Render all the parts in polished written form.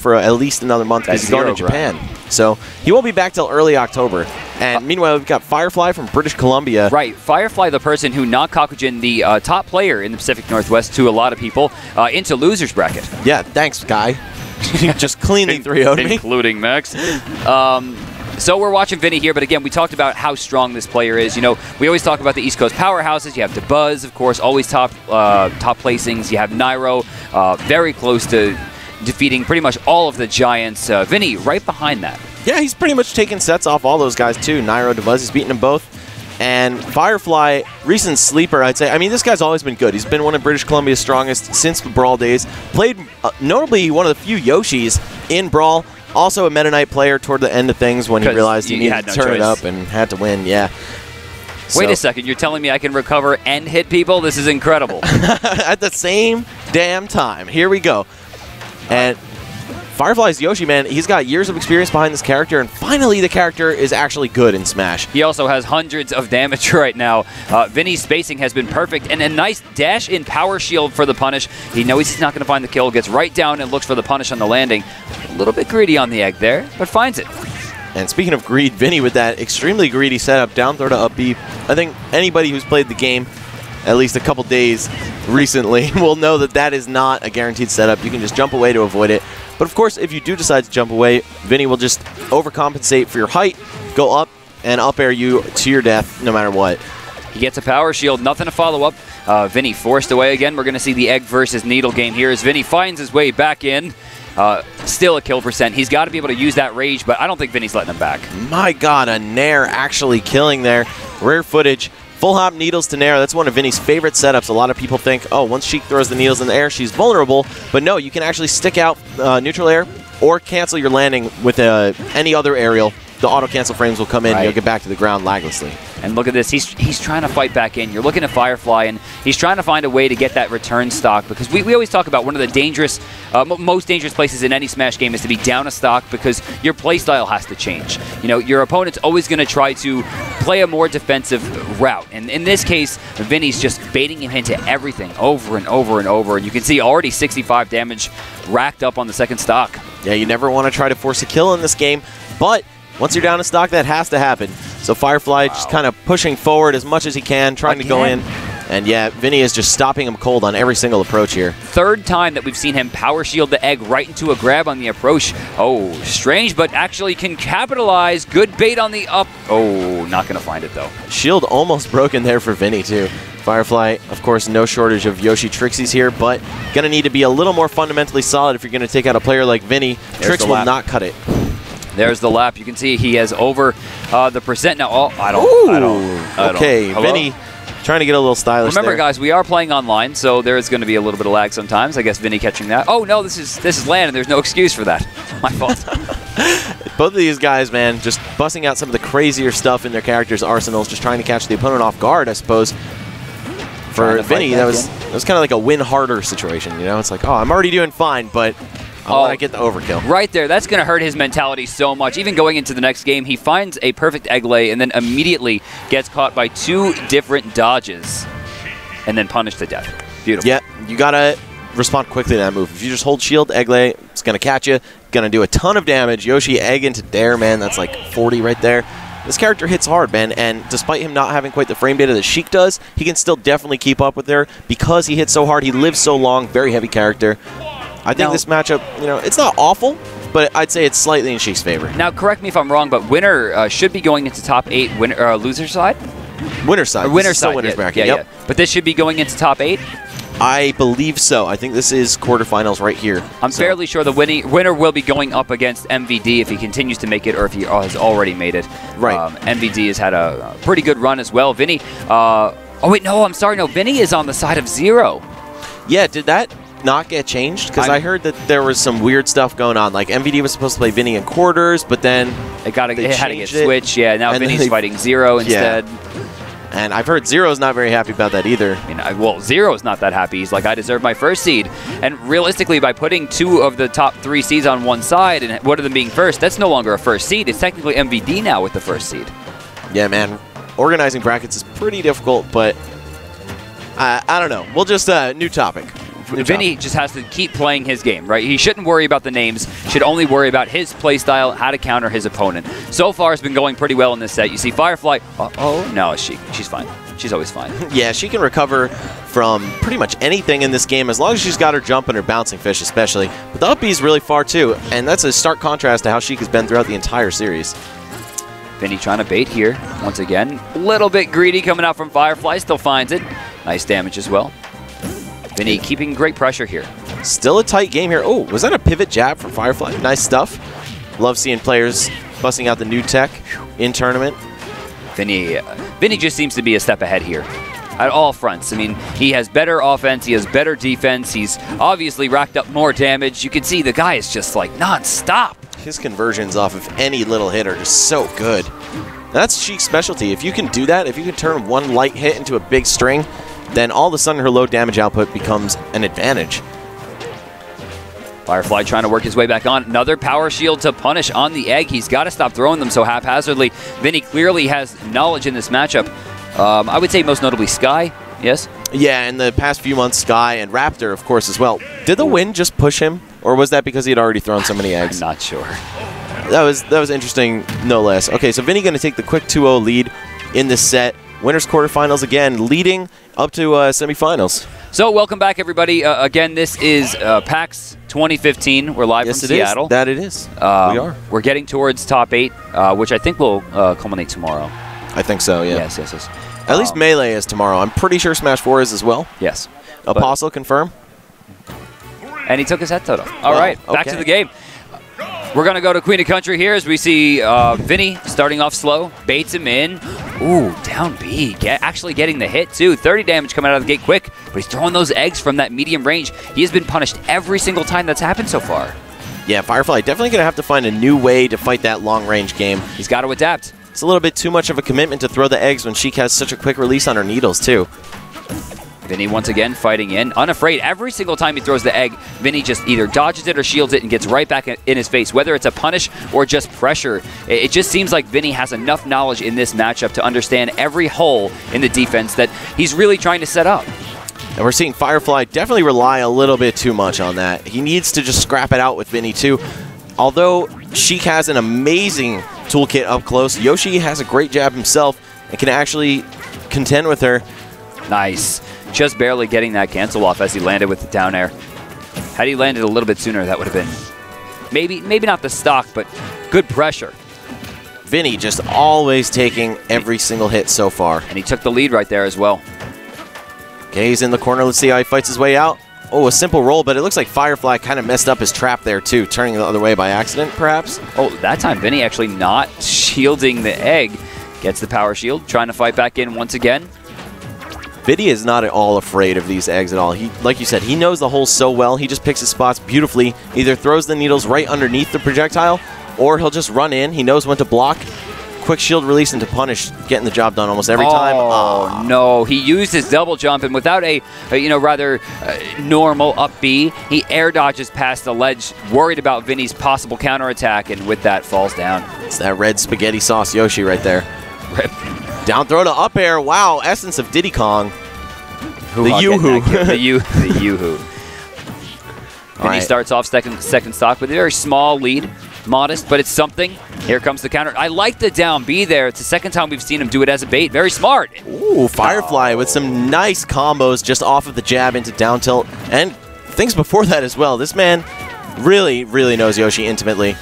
for at least another month because he's going to Japan. So he won't be back till early October. And meanwhile, we've got Firefly from British Columbia. Right. Firefly, the person who knocked Kakujin, the top player in the Pacific Northwest, to a lot of people, into loser's bracket. Yeah, thanks, guy. Just cleanly 3-0'd me. Including Max. So we're watching Vinnie here, but again, we talked about how strong this player is. You know, we always talk about the East Coast powerhouses. You have DeBuzz, of course, always top placings. You have Nairo, very close to defeating pretty much all of the giants. Vinnie right behind that. Yeah, he's pretty much taking sets off all those guys, too. Nairo, DeBuzz, he's beating them both. And Firefly, recent sleeper, I'd say. I mean, this guy's always been good. He's been one of British Columbia's strongest since the Brawl days. Played, notably, one of the few Yoshis in Brawl. Also a Meta Knight player toward the end of things when he realized he needed to turn it up and had to win, yeah. Wait a second, you're telling me I can recover and hit people? This is incredible. At the same damn time. Here we go. And Firefly's Yoshi, man, he's got years of experience behind this character, and finally the character is actually good in Smash. He also has hundreds of damage right now. Vinnie's spacing has been perfect, and a nice dash-in power shield for the punish. He knows he's not going to find the kill, gets right down and looks for the punish on the landing. A little bit greedy on the egg there, but finds it. And speaking of greed, Vinnie with that extremely greedy setup, down throw to up B. I think anybody who's played the game at least a couple days recently will know that that is not a guaranteed setup. You can just jump away to avoid it. But of course, if you do decide to jump away, Vinnie will just overcompensate for your height, go up, and up air you to your death no matter what. He gets a power shield, nothing to follow up. Vinnie forced away again. We're going to see the egg versus needle game here as Vinnie finds his way back in. Still a kill percent. He's got to be able to use that rage, but I don't think Vinnie's letting him back. My God, a Nair actually killing there. Rare footage. Full hop needles to Nair. That's one of Vinnie's favorite setups. A lot of people think, oh, once Sheik throws the needles in the air, she's vulnerable. But no, you can actually stick out neutral air or cancel your landing with any other aerial. The auto-cancel frames will come in and you'll get back to the ground laglessly. And look at this. He's trying to fight back in. You're looking at Firefly, and he's trying to find a way to get that return stock because we always talk about one of the dangerous, most dangerous places in any Smash game is to be down a stock because your playstyle has to change. You know, your opponent's always going to try to play a more defensive route. And in this case, Vinnie's just baiting him into everything over and over and over. And you can see already 65 damage racked up on the second stock. Yeah, you never want to try to force a kill in this game, but once you're down a stock, that has to happen. So Firefly just kind of pushing forward as much as he can, trying to go in. And yeah, Vinnie is just stopping him cold on every single approach here. Third time that we've seen him power shield the egg right into a grab on the approach. Oh, strange, but actually can capitalize. Good bait on the up. Oh, not going to find it, though. Shield almost broken there for Vinnie, too. Firefly, of course, no shortage of Yoshi Trixies here, but going to need to be a little more fundamentally solid if you're going to take out a player like Vinnie. Trix will not cut it. There's the lap. You can see he has over the percent now. Oh, I don't. Okay, Vinnie trying to get a little stylish. Remember, guys, we are playing online, so there is going to be a little bit of lag sometimes. I guess Vinnie catching that. Oh no, this is land, and there's no excuse for that. My fault. Both of these guys, man, just busting out some of the crazier stuff in their characters' arsenals, just trying to catch the opponent off guard, I suppose. For Vinnie, that was kind of like a win harder situation. You know, it's like, oh, I'm already doing fine, but I want to get the overkill. Right there. That's going to hurt his mentality so much. Even going into the next game, he finds a perfect egg lay and then immediately gets caught by 2 different dodges and then punished to death. Beautiful. Yeah, you got to respond quickly to that move. If you just hold shield, egg lay, it's going to catch you. Going to do a ton of damage. Yoshi egg into dare, man. That's like 40 right there. This character hits hard, man, and despite him not having quite the frame data that Sheik does, he can still definitely keep up with her because he hits so hard. He lives so long. Very heavy character. I think this matchup, you know, it's not awful, but I'd say it's slightly in Sheik's favor. Now, correct me if I'm wrong, but winner should be going into top 8. Winner, loser side? Winner side. Winner side. Winner's bracket. Yep. But this should be going into top 8? I believe so. I think this is quarterfinals right here. I'm fairly sure the winner will be going up against MVD if he continues to make it or if he has already made it. Right. MVD has had a pretty good run as well. Vinnie, oh wait, no, I'm sorry. No, Vinnie is on the side of 0. Yeah, did that not get changed? Because I heard that there was some weird stuff going on. Like MVD was supposed to play Vinnie in quarters, but then it had to get switched. Yeah, now Vinnie's fighting 0 instead. Yeah. And I've heard Zero's not very happy about that either. I mean, well, Zero's not that happy. He's like, I deserve my first seed. And realistically, by putting 2 of the top 3 seeds on one side and one of them being first, that's no longer a first seed. It's technically MVD now with the first seed. Yeah, man. Organizing brackets is pretty difficult, but I don't know. We'll just, new topic. Vinnie just has to keep playing his game, right? He shouldn't worry about the names, should only worry about his play style, how to counter his opponent. So far, it's been going pretty well in this set. You see Firefly, no, she's fine. She's always fine. Yeah, she can recover from pretty much anything in this game as long as she's got her jump and her bouncing fish especially. But the up B is really far too, and that's a stark contrast to how Sheik has been throughout the entire series. Vinnie trying to bait here once again. A little bit greedy coming out from Firefly, still finds it. Nice damage as well. Vinnie keeping great pressure here. Still a tight game here. Oh, was that a pivot jab from Firefly? Nice stuff. Love seeing players busting out the new tech in tournament. Vinnie just seems to be a step ahead here at all fronts. I mean, he has better offense, he has better defense, he's obviously racked up more damage. You can see the guy is just like non-stop. His conversions off of any little hit are just so good. That's Sheik's specialty. If you can do that, if you can turn one light hit into a big string, then all of a sudden her low damage output becomes an advantage. Firefly trying to work his way back on. Another power shield to punish on the egg. He's got to stop throwing them so haphazardly. Vinnie clearly has knowledge in this matchup. I would say most notably Sky, yes? Yeah, in the past few months, Sky and Raptor, of course, as well. Did the win just push him, or was that because he had already thrown so many eggs? I'm not sure. That was interesting, no less. Okay, so Vinnie going to take the quick 2-0 lead in this set. Winners quarterfinals again, leading up to semifinals. So welcome back, everybody. Again, this is PAX 2015. We're live from Seattle. That it is. We are. We're getting towards top 8, which I think will culminate tomorrow. I think so, yeah. Yes. At least Melee is tomorrow. I'm pretty sure Smash 4 is as well. Yes. Aposl, confirm? And he took his head total. All right, back to the game. We're going to go to Queen of Country here as we see Vinnie starting off slow, baits him in. Ooh, down B, actually getting the hit too. 30 damage coming out of the gate quick, but he's throwing those eggs from that medium range. He has been punished every single time that's happened so far. Yeah, Firefly definitely going to have to find a new way to fight that long-range game. He's got to adapt. It's a little bit too much of a commitment to throw the eggs when Sheik has such a quick release on her needles too. Vinnie once again fighting in, unafraid. Every single time he throws the egg, Vinnie just either dodges it or shields it and gets right back in his face, whether it's a punish or just pressure. It just seems like Vinnie has enough knowledge in this matchup to understand every hole in the defense that he's really trying to set up. And we're seeing Firefly definitely rely a little bit too much on that. He needs to just scrap it out with Vinnie too. Although Sheik has an amazing toolkit up close, Yoshi has a great jab himself and can actually contend with her. Nice. Just barely getting that cancel off as he landed with the down air. Had he landed a little bit sooner, that would have been maybe not the stock, but good pressure. Vinnie just always taking every single hit so far. And he took the lead right there as well. Okay, he's in the corner. Let's see how he fights his way out. Oh, a simple roll, but it looks like Firefly kind of messed up his trap there too, turning the other way by accident, perhaps. Oh, that time Vinnie actually not shielding the egg. Gets the power shield, trying to fight back in once again. Vinnie is not at all afraid of these eggs at all. He, like you said, he knows the hole so well. He just picks his spots beautifully. Either throws the needles right underneath the projectile, or he'll just run in. He knows when to block. Quick shield release into punish, getting the job done almost every time. Oh, no. He used his double jump, and without a rather normal up B, he air dodges past the ledge, worried about Vinnie's possible counterattack, and with that, falls down. It's that red spaghetti sauce Yoshi right there. Rip. Down throw to up air. Wow, essence of Diddy Kong. The yoo-hoo. The yoo-hoo. Vinnie starts off second stock with a very small lead. Modest, but it's something. Here comes the counter. I like the down B there. It's the second time we've seen him do it as a bait. Very smart. Ooh, Firefly with some nice combos just off of the jab into down tilt. And things before that as well. This man really, really knows Yoshi intimately.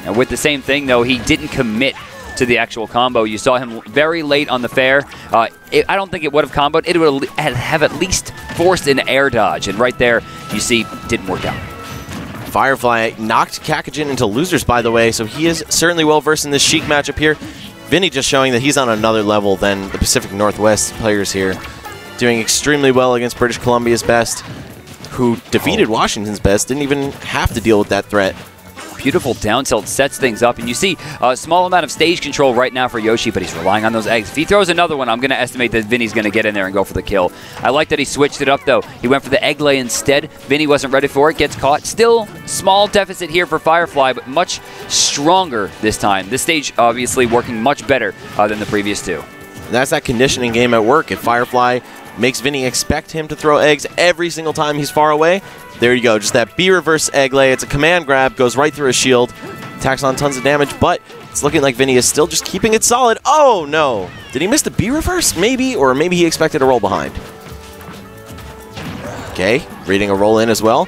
And with the same thing, though, he didn't commit to the actual combo. You saw him very late on the fair. I don't think it would have comboed. It would have at least forced an air dodge. And right there, you see, didn't work out. Firefly knocked Kakujin into losers, by the way, so he is certainly well-versed in this Sheik matchup here. Vinnie just showing that he's on another level than the Pacific Northwest players here. Doing extremely well against British Columbia's best, who defeated Washington's best, didn't even have to deal with that threat. Beautiful down tilt sets things up, and you see a small amount of stage control right now for Yoshi, but he's relying on those eggs. If he throws another one, I'm going to estimate that Vinnie's going to get in there and go for the kill. I like that he switched it up, though. He went for the egg lay instead. Vinnie wasn't ready for it, gets caught. Still, small deficit here for Firefly, but much stronger this time. This stage, obviously, working much better than the previous two. And that's that conditioning game at work. If Firefly makes Vinnie expect him to throw eggs every single time he's far away. There you go, just that B reverse egg lay. It's a command grab, goes right through his shield, attacks on tons of damage, but it's looking like Vinnie is still just keeping it solid. Oh, no. Did he miss the B reverse? Maybe, or maybe he expected a roll behind. Okay, reading a roll in as well.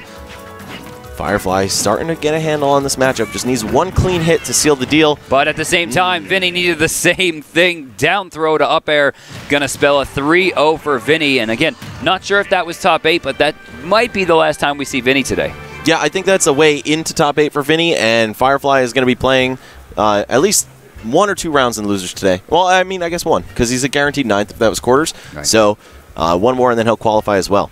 Firefly starting to get a handle on this matchup. Just needs one clean hit to seal the deal. But at the same time, Vinnie needed the same thing. Down throw to up air. Going to spell a 3-0 for Vinnie. And again, not sure if that was top 8, but that might be the last time we see Vinnie today. Yeah, I think that's a way into top 8 for Vinnie, and Firefly is going to be playing at least 1 or 2 rounds in losers today. Well, I mean, I guess 1, because he's a guaranteed 9th if that was quarters. Right. So 1 more, and then he'll qualify as well.